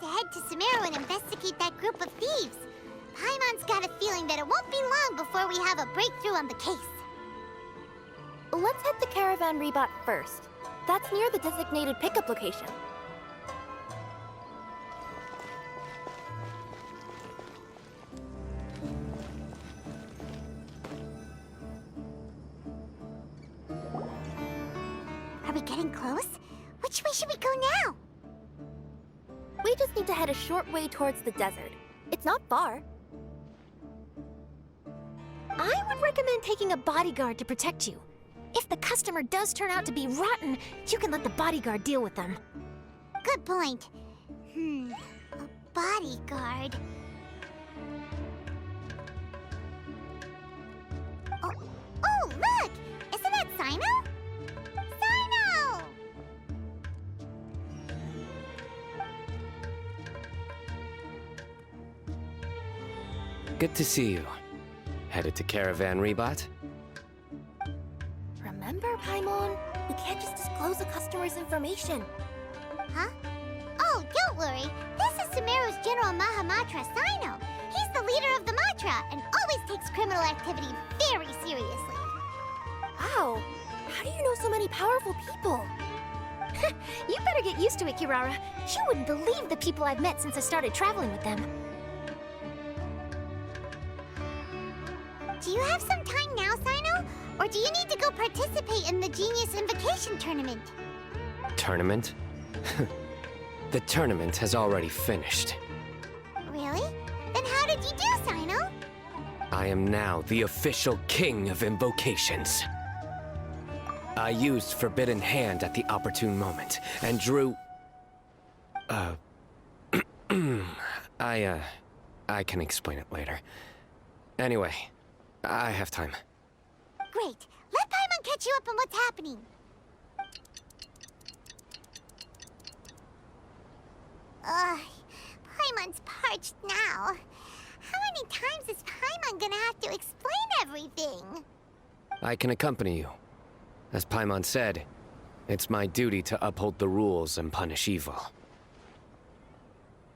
to head to Sumeru and investigate that group of thieves. Paimon's got a feeling that it won't be long before we have a breakthrough on the case. Let's head to Caravan Rebot first. That's near the designated pickup location. Are we getting close? Which way should we go now? We just need to head a short way towards the desert. It's not far. I would recommend taking a bodyguard to protect you. If the customer does turn out to be rotten, you can let the bodyguard deal with them. Good point. A bodyguard. Oh, look! Isn't that Sino? Sino! Good to see you. Headed to Caravan Rebot? Remember, Paimon? We can't just disclose the customer's information. Huh? Oh, don't worry. This is Sumeru's General Mahamatra, Sino. He's the leader of the Matra and always takes criminal activity very seriously. Wow! How do you know so many powerful people? You better get used to it, Kirara. You wouldn't believe the people I've met since I started traveling with them. Do you have some time now, Sino? Or do you need to go participate in the Genius Invocation Tournament? Tournament? The tournament has already finished. Really? Then how did you do, Sino? I am now the official king of invocations. I used Forbidden Hand at the opportune moment, and drew... I can explain it later. Anyway, I have time. Great. Let Paimon catch you up on what's happening. Paimon's parched now. How many times is Paimon gonna have to explain everything? I can accompany you. As Paimon said, it's my duty to uphold the rules and punish evil.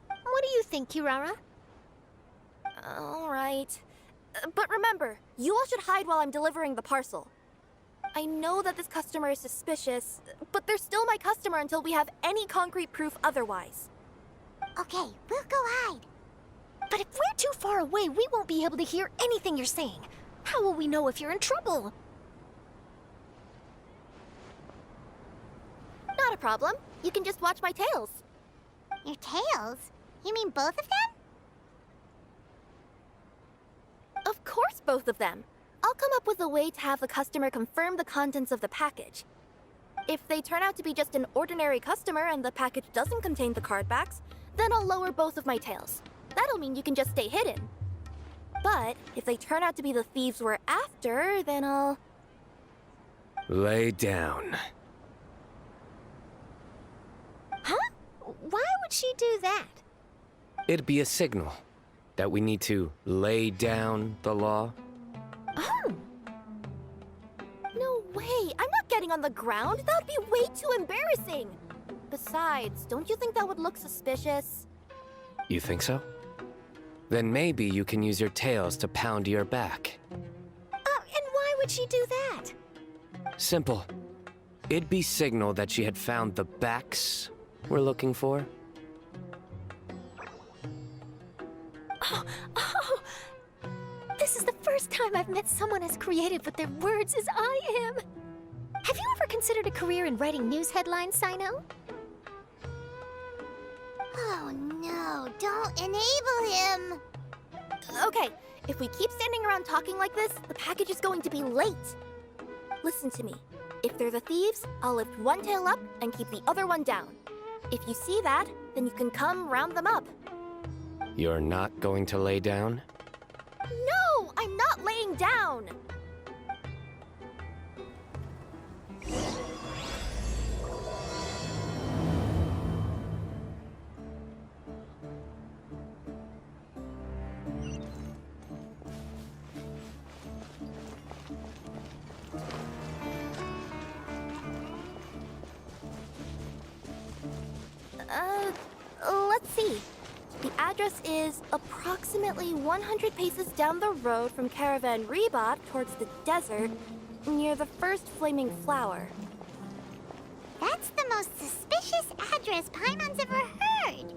What do you think, Kirara? All right. But remember, you all should hide while I'm delivering the parcel. I know that this customer is suspicious, but they're still my customer until we have any concrete proof otherwise. Okay, we'll go hide. But if we're too far away, we won't be able to hear anything you're saying. How will we know if you're in trouble? Not a problem. You can just watch my tails. Your tails? You mean both of them? Of course, both of them. I'll come up with a way to have the customer confirm the contents of the package. If they turn out to be just an ordinary customer and the package doesn't contain the card backs, then I'll lower both of my tails. That'll mean you can just stay hidden. But if they turn out to be the thieves we're after, then I'll... Lay down. Huh? Why would she do that? It'd be a signal that we need to lay down the law. Oh. No way! I'm not getting on the ground! That would be way too embarrassing! Besides, don't you think that would look suspicious? You think so? Then maybe you can use your tails to pound your back. And why would she do that? Simple. It'd be signal that she had found the backs we're looking for. Oh, this is the first time I've met someone as creative with their words as I am. Have you ever considered a career in writing news headlines, Sino? Oh no, don't enable him! Okay, if we keep standing around talking like this, the package is going to be late. Listen to me. If they're the thieves, I'll lift one tail up and keep the other one down. If you see that, then you can come round them up. You're not going to lay down? No, I'm not laying down! Let's see. The address is approximately 100 paces down the road from Caravan Rebot towards the desert, near the first flaming flower. That's the most suspicious address Paimon's ever heard.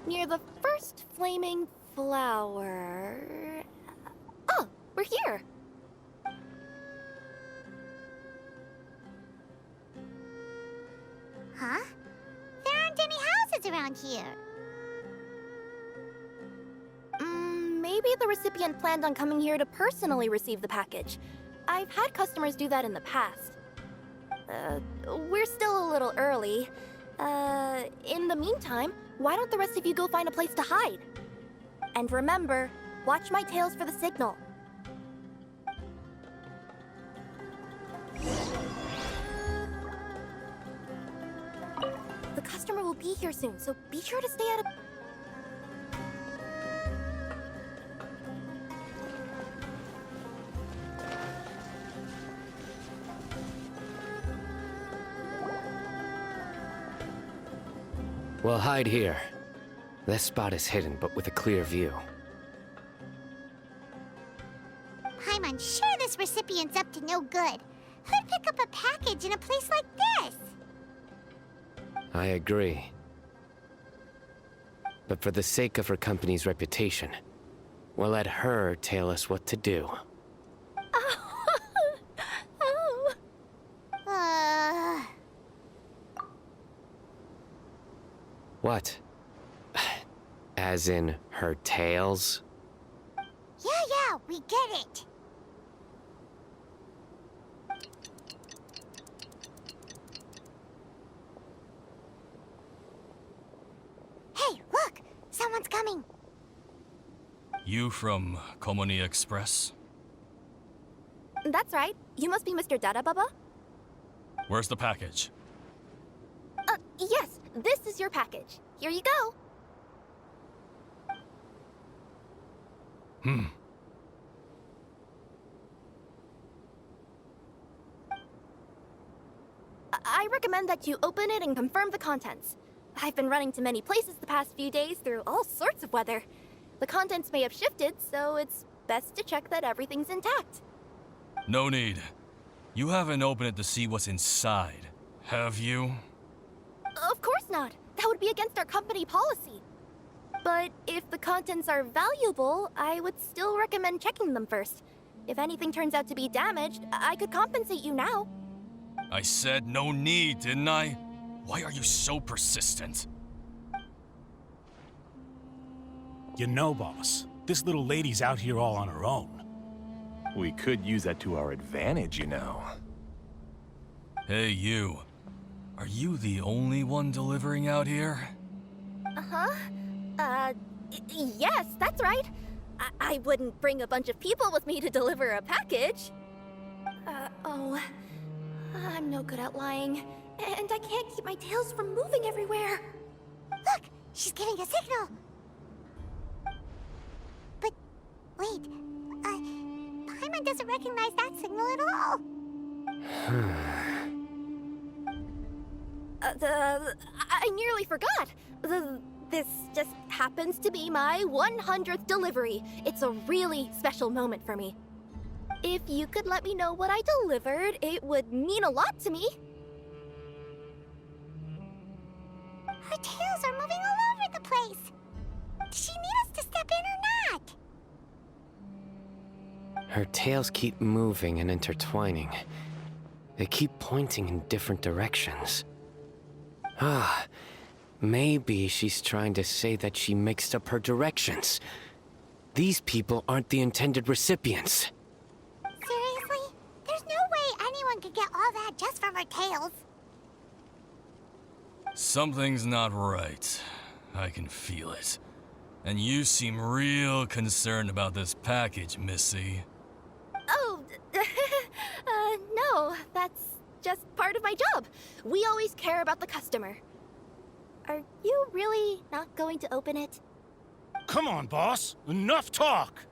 Near the first flaming flower... Oh, we're here! Huh? There aren't any houses around here. Maybe the recipient planned on coming here to personally receive the package. I've had customers do that in the past. We're still a little early. In the meantime, why don't the rest of you go find a place to hide? And remember, watch my tails for the signal. The customer will be here soon, so be sure to stay out of... We'll hide here. This spot is hidden, but with a clear view. Paimon's sure this recipient's up to no good. Who'd pick up a package in a place like this? I agree. But for the sake of her company's reputation, we'll let her tell us what to do. What? As in her tails? Yeah, we get it. Hey, look! Someone's coming. You from Komoni Express? That's right. You must be Mr. Dada Baba? Where's the package? Yes, this is your package. Here you go. I recommend that you open it and confirm the contents. I've been running to many places the past few days through all sorts of weather. The contents may have shifted, so it's best to check that everything's intact. No need. You haven't opened it to see what's inside, have you? Of course not. That would be against our company policy. But if the contents are valuable, I would still recommend checking them first. If anything turns out to be damaged, I could compensate you now. I said no need, didn't I? Why are you so persistent? You know, boss, this little lady's out here all on her own. We could use that to our advantage, you know. Hey, you. Are you the only one delivering out here? Yes, that's right. I wouldn't bring a bunch of people with me to deliver a package. I'm no good at lying. And I can't keep my tails from moving everywhere. Look, she's giving a signal. But wait, Paimon doesn't recognize that signal at all. I nearly forgot. This just happens to be my 100th delivery. It's a really special moment for me. If you could let me know what I delivered, it would mean a lot to me. Her tails are moving all over the place. Does she need us to step in or not? Her tails keep moving and intertwining. They keep pointing in different directions. Maybe she's trying to say that she mixed up her directions. These people aren't the intended recipients. Seriously? There's no way anyone could get all that just from her tails. Something's not right. I can feel it. And you seem real concerned about this package, Missy. Oh, no, that's just part of my job. We always care about the customer. Are you really not going to open it? Come on, boss. Enough talk.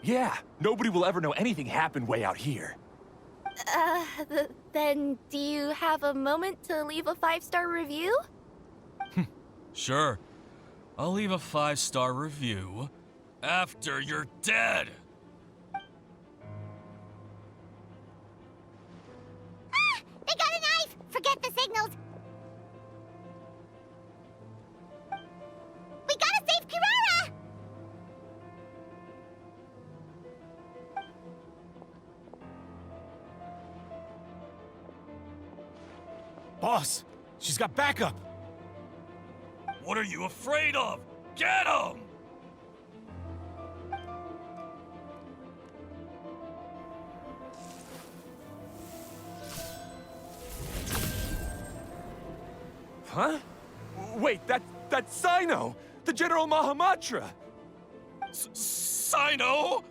Yeah, nobody will ever know anything happened way out here. Then do you have a moment to leave a 5-star review? Sure. I'll leave a 5-star review after you're dead. Ah! They got a knife! Forget the signals! We gotta save Kirara! Boss, she's got backup. What are you afraid of? Get him! Huh? Wait, that's Sino! The General Mahamatra! Sino?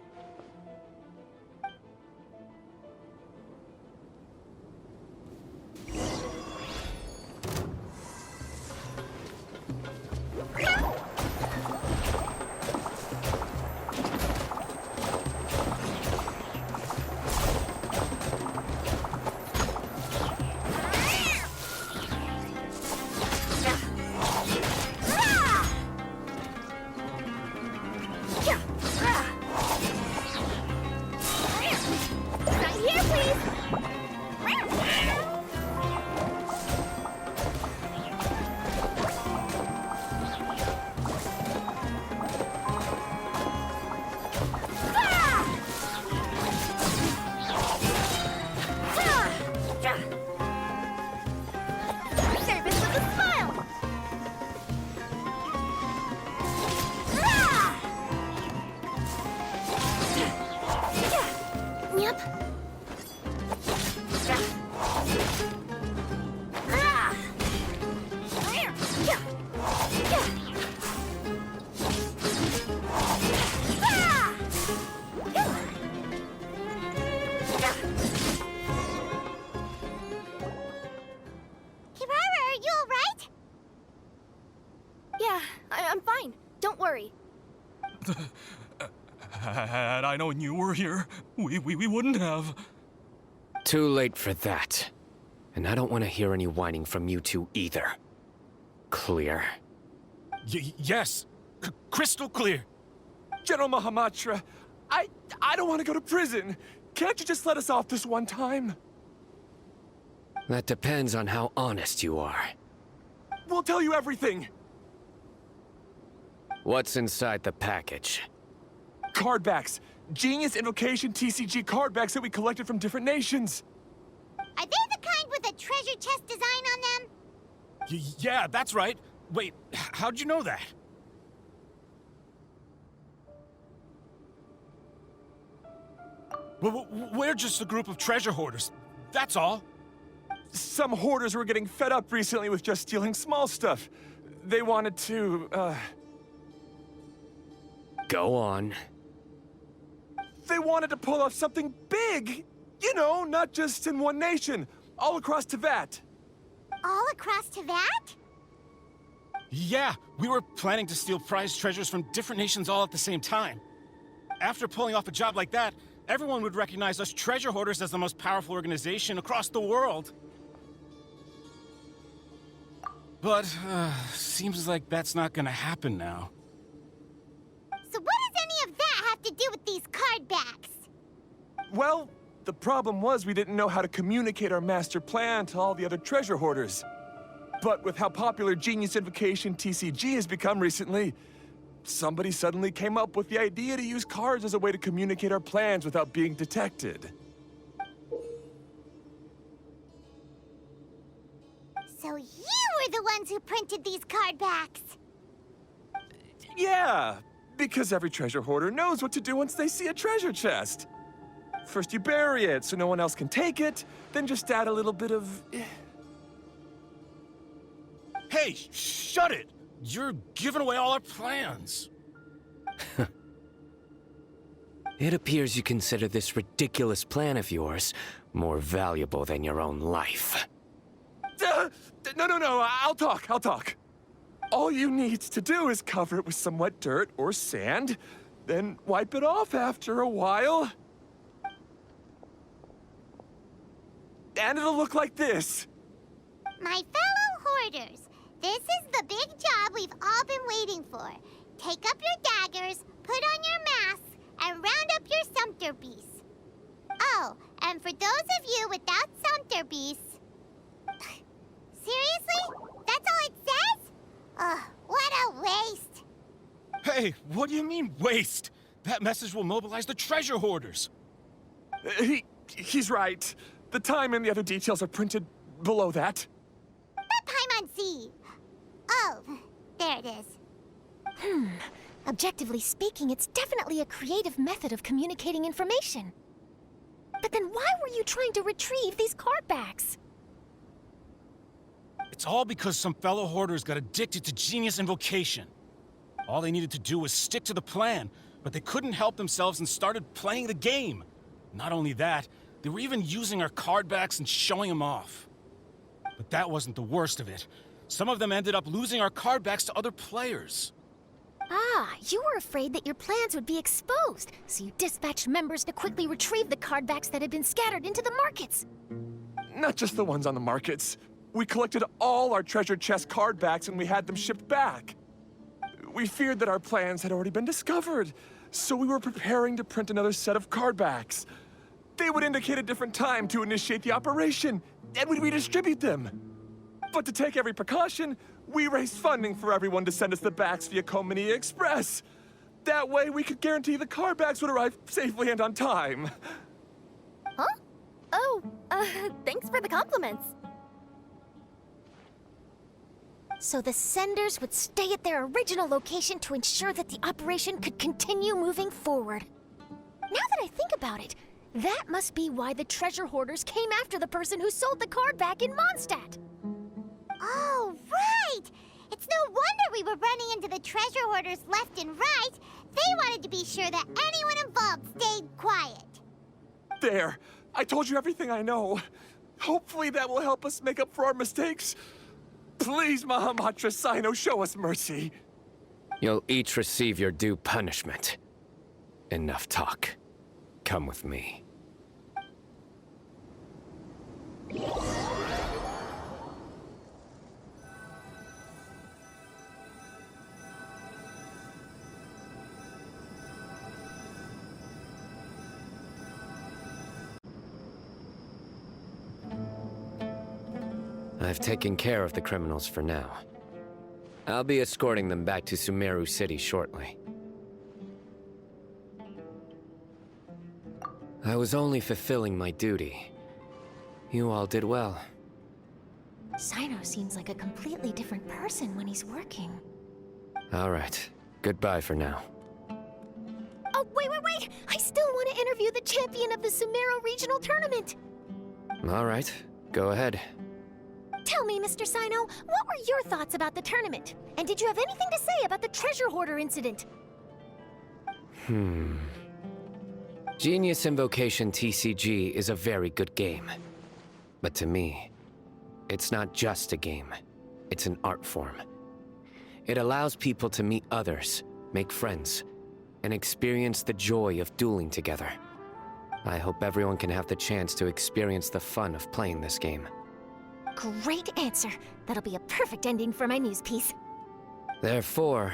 I'm fine. Don't worry. Had I known you were here, we wouldn't have. Too late for that. And I don't want to hear any whining from you two either. Clear? Yes. Crystal clear. General Mahamatra, I don't want to go to prison. Can't you just let us off this one time? That depends on how honest you are. We'll tell you everything. What's inside the package? Card backs. Genius Invocation TCG card backs that we collected from different nations. Are they the kind with a treasure chest design on them? Yeah, that's right. Wait, how'd you know that? We're just a group of treasure hoarders. That's all. Some hoarders were getting fed up recently with just stealing small stuff. They wanted to, Go on. They wanted to pull off something big! You know, not just in one nation, all across Teyvat. All across Teyvat? Yeah, we were planning to steal prized treasures from different nations all at the same time. After pulling off a job like that, everyone would recognize us treasure hoarders as the most powerful organization across the world. But, seems like that's not gonna happen now. So what does any of that have to do with these card backs? Well, the problem was we didn't know how to communicate our master plan to all the other treasure hoarders. But with how popular Genius Invocation TCG has become recently, somebody suddenly came up with the idea to use cards as a way to communicate our plans without being detected. So you were the ones who printed these card backs? Yeah, because every treasure hoarder knows what to do once they see a treasure chest. First you bury it so no one else can take it, then just add a little bit of... Hey, shut it! You're giving away all our plans. It appears you consider this ridiculous plan of yours more valuable than your own life. No, I'll talk. All you need to do is cover it with some wet dirt or sand, then wipe it off after a while. And it'll look like this. My fellow hoarders, this is the big job we've all been waiting for. Take up your daggers, put on your masks, and round up your sumpter beasts. Oh, and for those of you without sumpter beasts... Seriously? That's all it says? Ugh, what a waste. Hey, what do you mean, waste? That message will mobilize the treasure hoarders. He's right. The time and the other details are printed below that. That Paimon-si. Oh, there it is. Objectively speaking, it's definitely a creative method of communicating information. But then why were you trying to retrieve these card backs? It's all because some fellow hoarders got addicted to genius invocation. All they needed to do was stick to the plan, but they couldn't help themselves and started playing the game. Not only that, they were even using our card backs and showing them off. But that wasn't the worst of it. Some of them ended up losing our card backs to other players. Ah, you were afraid that your plans would be exposed, so you dispatched members to quickly retrieve the card backs that had been scattered into the markets. Not just the ones on the markets. We collected all our treasure chest card backs and we had them shipped back. We feared that our plans had already been discovered, so we were preparing to print another set of card backs. They would indicate a different time to initiate the operation, and we'd redistribute them. But to take every precaution, we raised funding for everyone to send us the backs via Komini Express. That way, we could guarantee the card backs would arrive safely and on time. Huh? Oh, thanks for the compliments. So the senders would stay at their original location to ensure that the operation could continue moving forward. Now that I think about it, that must be why the treasure hoarders came after the person who sold the card back in Mondstadt. Oh, right! It's no wonder we were running into the treasure hoarders left and right. They wanted to be sure that anyone involved stayed quiet. There, I told you everything I know. Hopefully that will help us make up for our mistakes. Please, Mahamatra Sino, show us mercy. You'll each receive your due punishment. Enough talk. Come with me. I've taken care of the criminals for now. I'll be escorting them back to Sumeru City shortly. I was only fulfilling my duty. You all did well. Sino seems like a completely different person when he's working. All right. Goodbye for now. Oh, wait! I still want to interview the champion of the Sumeru Regional Tournament! All right. Go ahead. Tell me, Mr. Sino, what were your thoughts about the tournament? And did you have anything to say about the treasure hoarder incident? Genius Invocation TCG is a very good game. But to me, it's not just a game. It's an art form. It allows people to meet others, make friends, and experience the joy of dueling together. I hope everyone can have the chance to experience the fun of playing this game. Great answer. That'll be a perfect ending for my news piece. Therefore,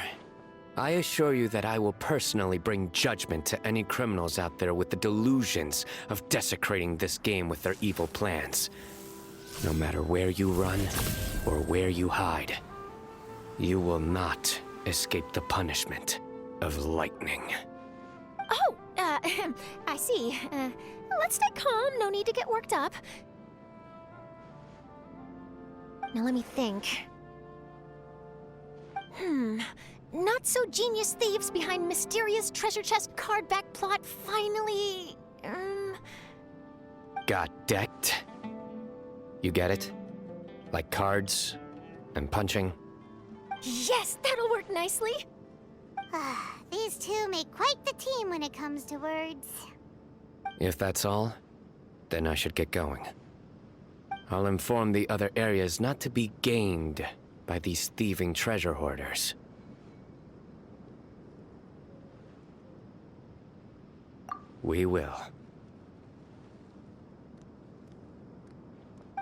I assure you that I will personally bring judgment to any criminals out there with the delusions of desecrating this game with their evil plans. No matter where you run or where you hide, you will not escape the punishment of lightning. Oh, I see. Let's stay calm. No need to get worked up. Now let me think. Not so genius thieves behind mysterious treasure chest card back plot finally... Got decked? You get it? Like cards and punching? Yes, that'll work nicely. These two make quite the team when it comes to words. If that's all, then I should get going. I'll inform the other areas not to be gained by these thieving treasure hoarders. We will.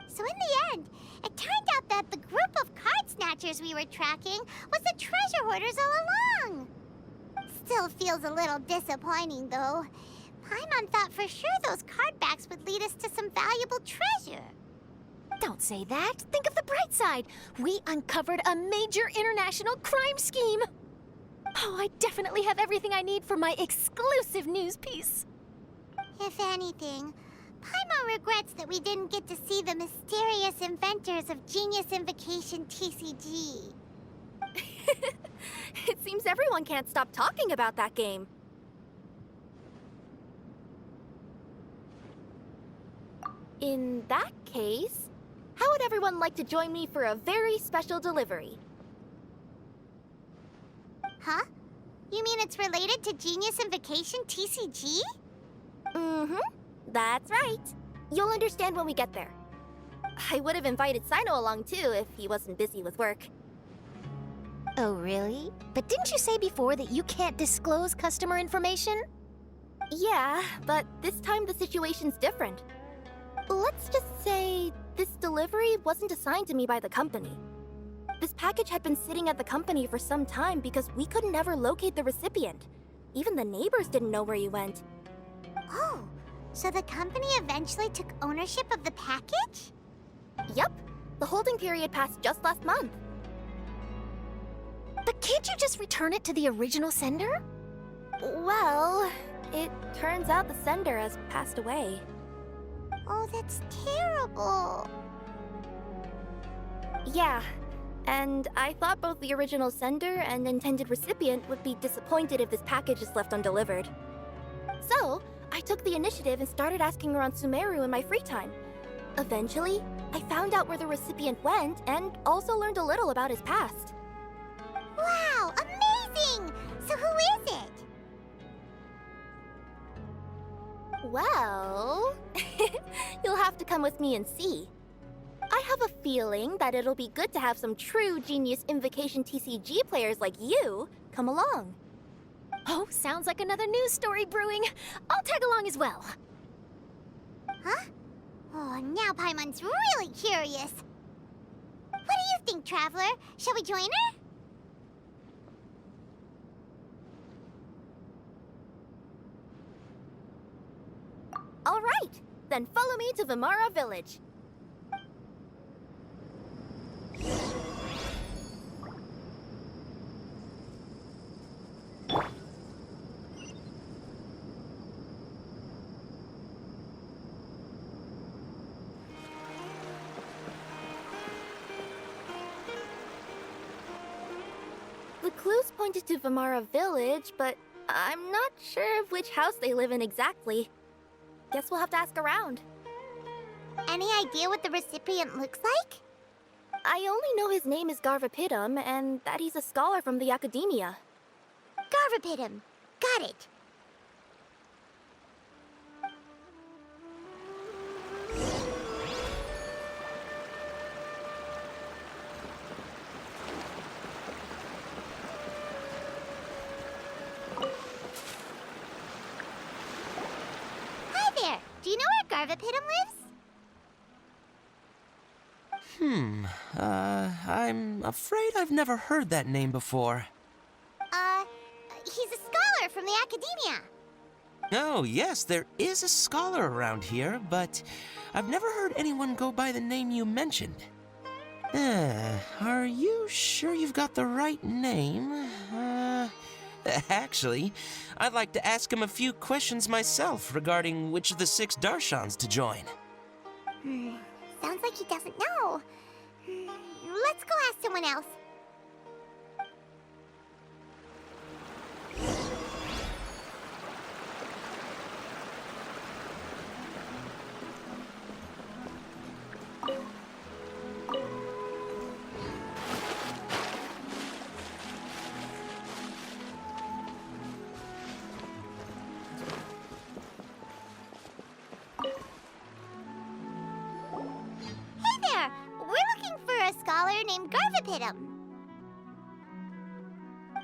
So in the end, it turned out that the group of card snatchers we were tracking was the treasure hoarders all along. Still feels a little disappointing, though. Paimon thought for sure those card backs would lead us to some valuable treasure. Don't say that. Think of the bright side. We uncovered a major international crime scheme. Oh, I definitely have everything I need for my exclusive news piece. If anything, Paimon regrets that we didn't get to see the mysterious inventors of Genius Invocation TCG. It seems everyone can't stop talking about that game. In that case, how would everyone like to join me for a very special delivery? Huh? You mean it's related to Genius Invocation TCG? Mm-hmm. That's right. You'll understand when we get there. I would have invited Sino along too if he wasn't busy with work. Oh, really? But didn't you say before that you can't disclose customer information? Yeah, but this time the situation's different. Let's just say this delivery wasn't assigned to me by the company. This package had been sitting at the company for some time because we could never locate the recipient. Even the neighbors didn't know where he went. Oh, so the company eventually took ownership of the package? Yup, the holding period passed just last month. But can't you just return it to the original sender? Well, it turns out the sender has passed away. Oh, that's terrible. Yeah, and I thought both the original sender and intended recipient would be disappointed if this package is left undelivered. So, I took the initiative and started asking around Sumeru in my free time. Eventually, I found out where the recipient went and also learned a little about his past. Wow, amazing! So who is it? Well, you'll have to come with me and see. I have a feeling that it'll be good to have some true Genius Invocation TCG players like you come along. Oh, sounds like another news story brewing. I'll tag along as well. Huh? Oh, now Paimon's really curious. What do you think, Traveler? Shall we join her? All right, then follow me to Vimara Village. The clues pointed to Vimara Village, but I'm not sure of which house they live in exactly. Guess we'll have to ask around. Any idea what the recipient looks like? I only know his name is Garvapidum and that he's a scholar from the academia. Garvapidum. Got it. Hi there. Do you know where Garvapidum lives? I'm afraid I've never heard that name before. He's a scholar from the academia. Oh, yes, there is a scholar around here, but I've never heard anyone go by the name you mentioned. Are you sure you've got the right name? Actually, I'd like to ask him a few questions myself regarding which of the 6 Darshans to join. Sounds like he doesn't know. Let's go ask someone else. Hey there! We're looking for a scholar named Garvapidum.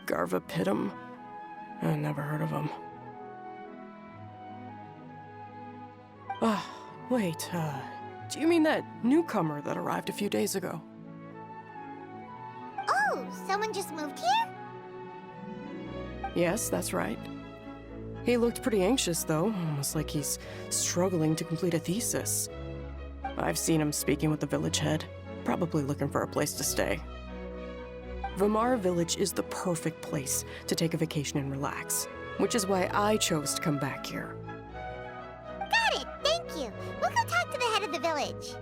Garvapidum? I never heard of him. Wait, do you mean that newcomer that arrived a few days ago? Oh, someone just moved here? Yes, that's right. He looked pretty anxious, though, almost like he's struggling to complete a thesis. I've seen him speaking with the village head, probably looking for a place to stay. Vamara Village is the perfect place to take a vacation and relax, which is why I chose to come back here. Got it, thank you. We'll go talk to the head of the village.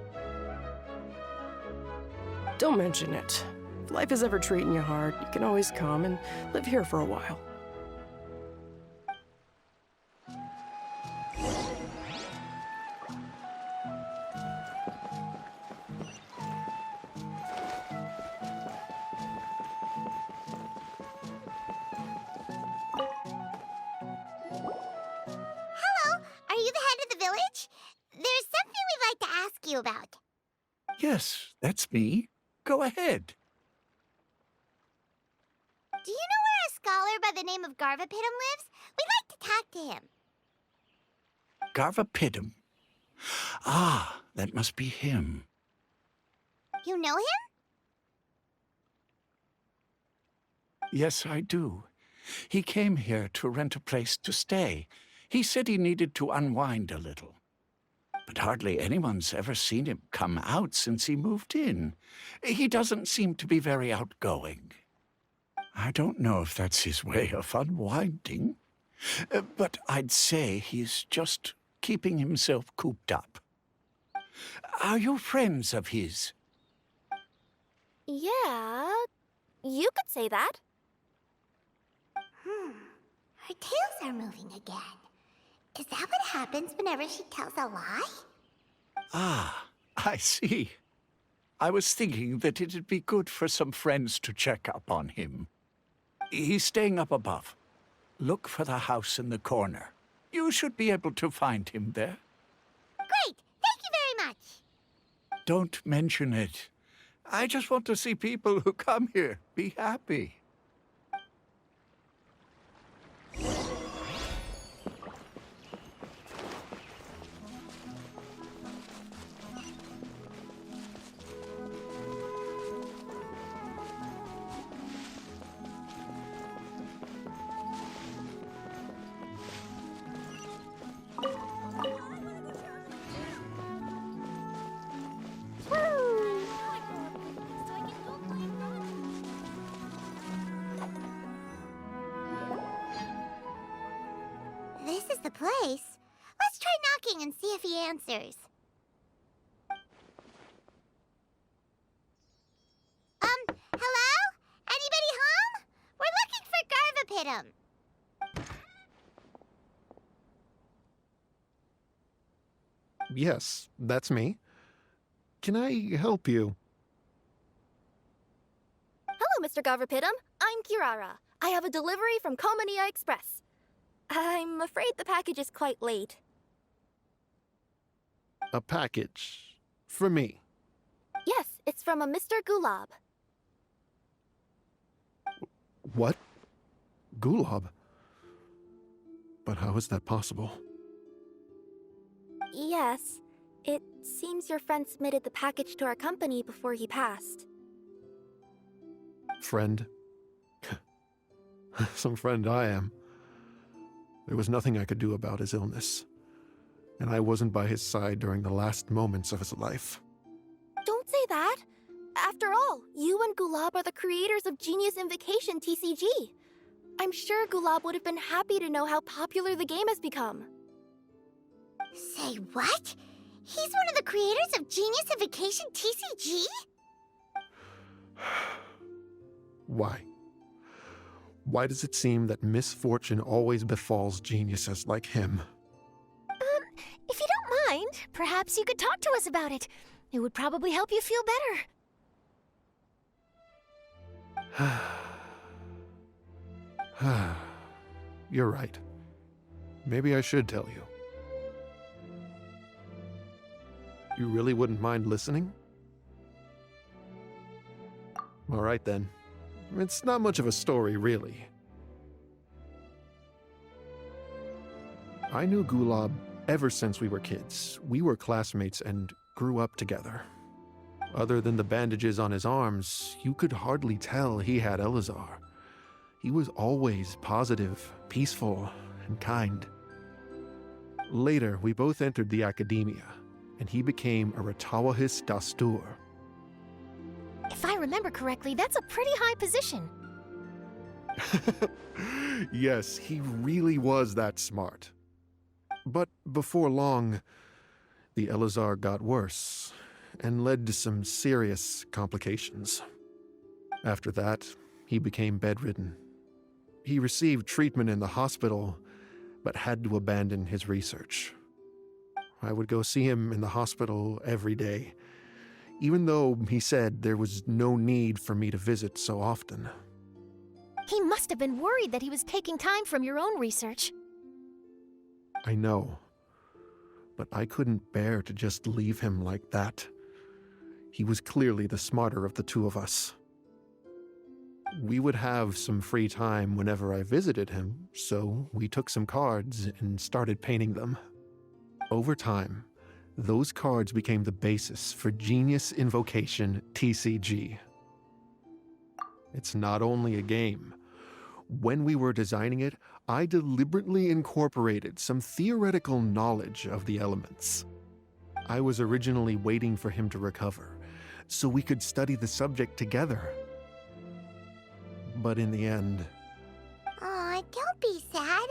Don't mention it. If life is ever treating you hard, you can always come and live here for a while. Hello, are you the head of the village? There's something we'd like to ask you about. Yes, that's me. Go ahead. Do you know where a scholar by the name of Garvapidum lives? We'd like to talk to him. Garvapidum. Ah, that must be him. You know him? Yes, I do. He came here to rent a place to stay. He said he needed to unwind a little. But hardly anyone's ever seen him come out since he moved in. He doesn't seem to be very outgoing. I don't know if that's his way of unwinding, but I'd say he's just keeping himself cooped up. Are you friends of his? Yeah, you could say that. Her tails are moving again. Is that what happens whenever she tells a lie? Ah, I see. I was thinking that it'd be good for some friends to check up on him. He's staying up above. Look for the house in the corner. You should be able to find him there. Great! Thank you very much! Don't mention it. I just want to see people who come here be happy. This is the place. Let's try knocking and see if he answers. Hello? Anybody home? We're looking for Garvapidum. Yes, that's me. Can I help you? Hello, Mr. Garvapidum. I'm Kirara. I have a delivery from Komania Express. I'm afraid the package is quite late. A package for me. Yes, it's from a Mr. Gulab. What? Gulab? But how is that possible? Yes, it seems your friend submitted the package to our company before he passed. Friend? Some friend I am. There was nothing I could do about his illness, and I wasn't by his side during the last moments of his life. Don't say that! After all, you and Gulab are the creators of Genius Invocation TCG. I'm sure Gulab would have been happy to know how popular the game has become. Say what? He's one of the creators of Genius Invocation TCG? Why? Why does it seem that misfortune always befalls geniuses like him? If you don't mind, perhaps you could talk to us about it. It would probably help you feel better. You're right. Maybe I should tell you. You really wouldn't mind listening? All right then. It's not much of a story, really. I knew Gulab Ever since we were kids, we were classmates and grew up together. Other than the bandages on his arms, you could hardly tell he had Elazar. He was always positive, peaceful, and kind. Later, we both entered the academia, and he became a Ratawahis Dastur. If I remember correctly, that's a pretty high position. Yes, he really was that smart. But before long, the Elazar got worse and led to some serious complications. After that, he became bedridden. He received treatment in the hospital, but had to abandon his research. I would go see him in the hospital every day, even though he said there was no need for me to visit so often. He must have been worried that he was taking time from your own research. I know, but I couldn't bear to just leave him like that. He was clearly the smarter of the two of us. We would have some free time whenever I visited him, so we took some cards and started painting them. Over time, those cards became the basis for Genius Invocation TCG. It's not only a game. When we were designing it, I deliberately incorporated some theoretical knowledge of the elements. I was originally waiting for him to recover, so we could study the subject together. But in the end... Aw, don't be sad.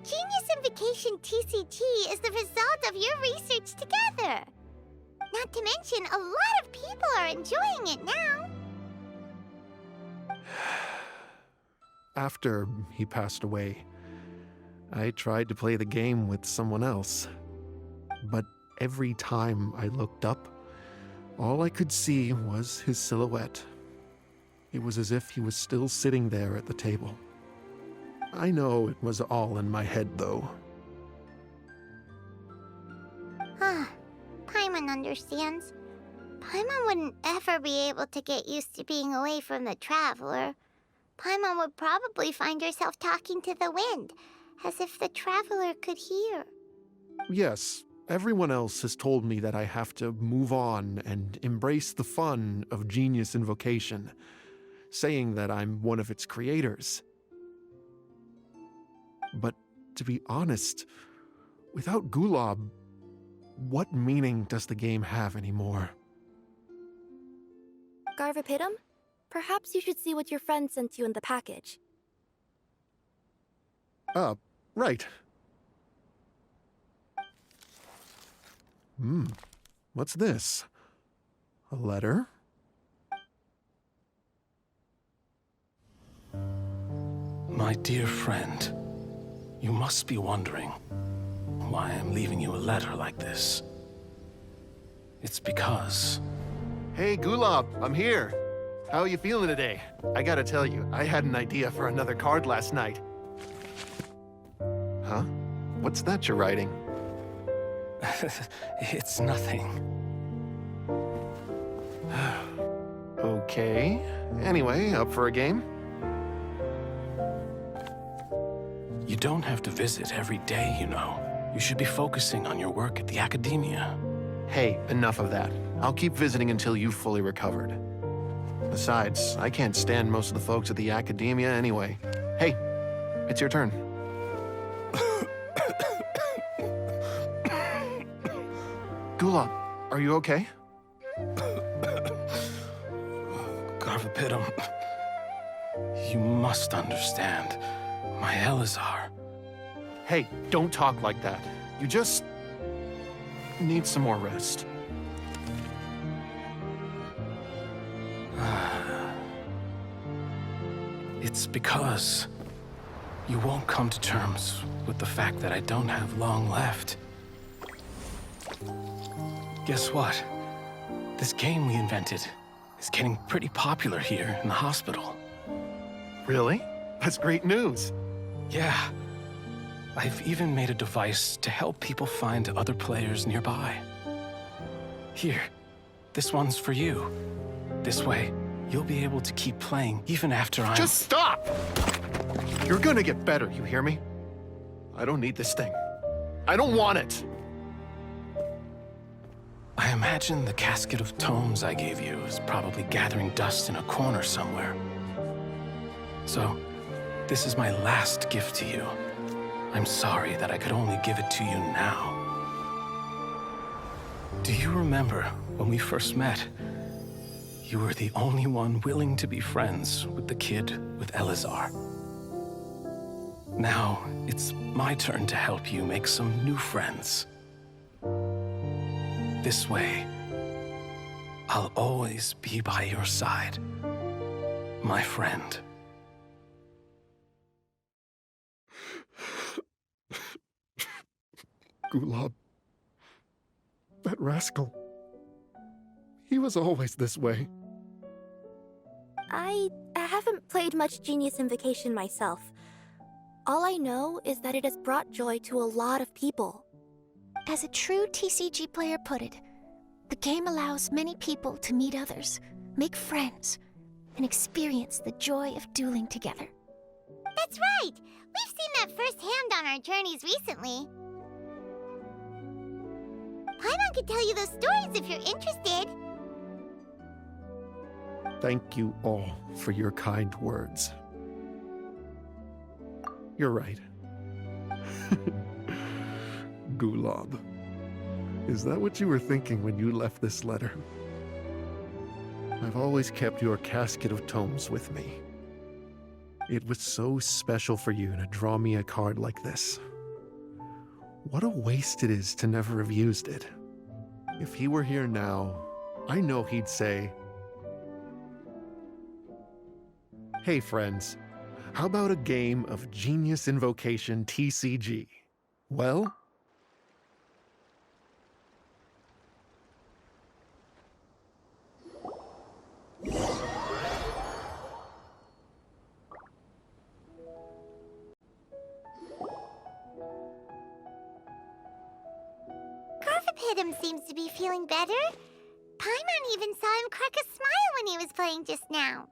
Genius Invocation TCG is the result of your research together. Not to mention, a lot of people are enjoying it now. After he passed away, I tried to play the game with someone else. But every time I looked up, all I could see was his silhouette. It was as if he was still sitting there at the table. I know it was all in my head, though. Paimon understands. Paimon wouldn't ever be able to get used to being away from the Traveler. Paimon would probably find herself talking to the wind, as if the Traveler could hear. Yes, everyone else has told me that I have to move on and embrace the fun of Genius Invocation, saying that I'm one of its creators. But to be honest, without Gulab, what meaning does the game have anymore? Garvapidum? Perhaps you should see what your friend sent you in the package. Right. What's this? A letter? My dear friend, you must be wondering why I'm leaving you a letter like this. It's because... Hey, Gulab, I'm here. How are you feeling today? I gotta tell you, I had an idea for another card last night. Huh? What's that you're writing? It's nothing. Okay. Anyway, up for a game? You don't have to visit every day, you know. You should be focusing on your work at the academia. Hey, enough of that. I'll keep visiting until you've fully recovered. Besides, I can't stand most of the folks at the academia anyway. Hey, it's your turn. Gulab, are you okay? Garvapidum, you must understand. My Elazar. Hey, don't talk like that. You just need some more rest. It's because you won't come to terms with the fact that I don't have long left. Guess what? This game we invented is getting pretty popular here in the hospital. Really? That's great news. Yeah. I've even made a device to help people find other players nearby. Here, this one's for you. This way, you'll be able to keep playing even after I'm... Just stop! You're gonna get better, you hear me? I don't need this thing. I don't want it. I imagine the casket of tomes I gave you is probably gathering dust in a corner somewhere. So, this is my last gift to you. I'm sorry that I could only give it to you now. Do you remember when we first met? You were the only one willing to be friends with the kid with Elazar. Now, it's my turn to help you make some new friends. This way, I'll always be by your side, my friend. Gulab. That rascal. He was always this way. I haven't played much Genius Invocation myself. All I know is that it has brought joy to a lot of people. As a true TCG player put it, the game allows many people to meet others, make friends, and experience the joy of dueling together. That's right! We've seen that firsthand on our journeys recently. Paimon could tell you those stories if you're interested. Thank you all for your kind words. You're right. Gulab. Is that what you were thinking when you left this letter? I've always kept your casket of tomes with me. It was so special for you to draw me a card like this. What a waste it is to never have used it. If he were here now, I know he'd say, "Hey friends, how about a game of Genius Invocation TCG? Well?" Garvapidum seems to be feeling better. Paimon even saw him crack a smile when he was playing just now.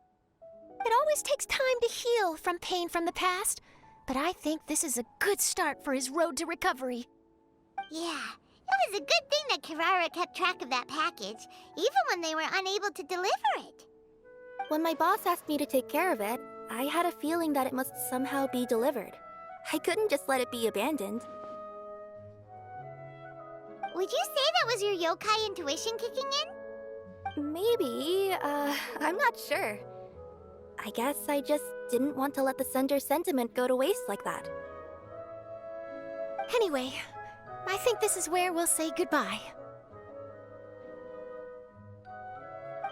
It always takes time to heal from pain from the past, but I think this is a good start for his road to recovery. Yeah, it was a good thing that Kirara kept track of that package, even when they were unable to deliver it. When my boss asked me to take care of it, I had a feeling that it must somehow be delivered. I couldn't just let it be abandoned. Would you say that was your yokai intuition kicking in? Maybe, I'm not sure. I guess I just didn't want to let the sender's sentiment go to waste like that. Anyway, I think this is where we'll say goodbye.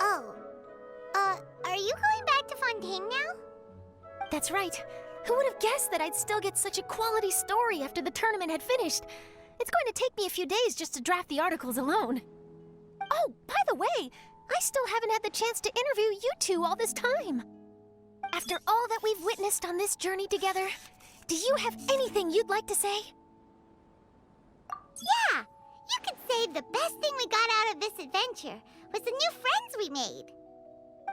Oh, are you going back to Fontaine now? That's right. Who would have guessed that I'd still get such a quality story after the tournament had finished? It's going to take me a few days just to draft the articles alone. Oh, by the way, I still haven't had the chance to interview you two all this time. After all that we've witnessed on this journey together, do you have anything you'd like to say? Yeah! You could say the best thing we got out of this adventure was the new friends we made.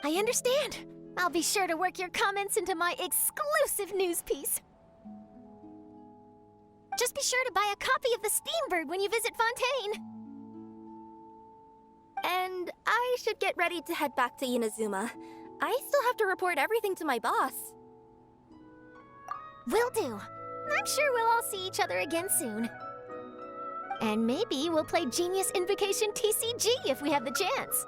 I understand. I'll be sure to work your comments into my exclusive news piece. Just be sure to buy a copy of the Steambird when you visit Fontaine. And I should get ready to head back to Inazuma. I still have to report everything to my boss. Will do. I'm sure we'll all see each other again soon. And maybe we'll play Genius Invocation TCG if we have the chance.